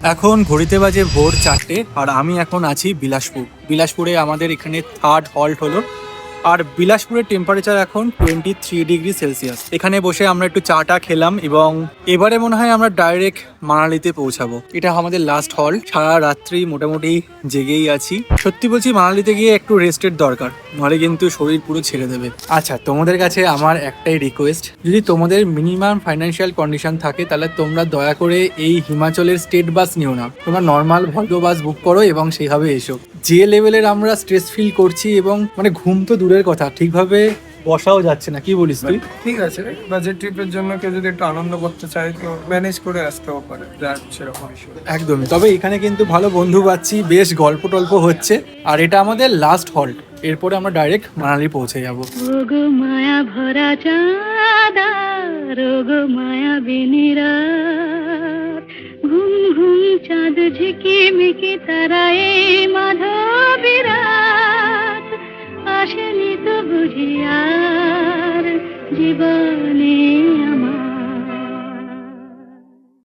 এখন ঘড়িতে বাজে ভোর 4টে আর আমি এখন আছি বিলাসপুরে আমাদের এখানে থার্ড হল্ট হলো। আর বিলাসপুরের টেম্পারেচার এখন 23°C। এখানে বসে আমরা একটু চাটা খেলাম এবং এবারে মনে হয় আমরা ডাইরেক্ট মানালিতে পৌঁছাবো। এটা আমাদের লাস্ট হল্ট। সারা রাত্রি মোটামুটি জেগেই আছি। সত্যি বলছি, মানালিতে গিয়ে একটু রেস্টের দরকার, নাহলে কিন্তু শরীর পুরো ছেড়ে দেবে। আচ্ছা, তোমাদের কাছে আমার একটাই রিকোয়েস্ট, যদি তোমাদের মিনিমাম ফাইন্যান্সিয়াল কন্ডিশন থাকে তাহলে তোমরা দয়া করে এই হিমাচলের স্টেট বাস নিও না, তোমরা নর্মাল ভলভো বাস বুক করো এবং সেইভাবে এসো। যে লেভেলের আমরা স্ট্রেস ফিল করছি এবং মানে ঘুম তো দূরের কথা, ঠিকভাবে বসাও যাচ্ছে না। কি বলিস তুই? ঠিক আছে, বাজেট ট্রিপের জন্য কেউ যদি একটু আনন্দ করতে চায় তো ম্যানেজ করে আসতেও পারে, যার সেরকম ইস্যু। একদমই। তবে এখানে কিন্তু ভালো বন্ধু পাচ্ছি, বেশ গল্প টল্প হচ্ছে। আর এটা আমাদের লাস্ট হল্ট, এরপরে আমরা ডাইরেক্ট মানালি পৌঁছে যাবো। ওগো মায়া ভরা চাঁদা, ওগো মায়া বিনিরা, ঘুম ঘুম চাঁদ ঝিকিমিকি তারায় মাধবীরাত, আসেনি তো বুঝি আর জীবনে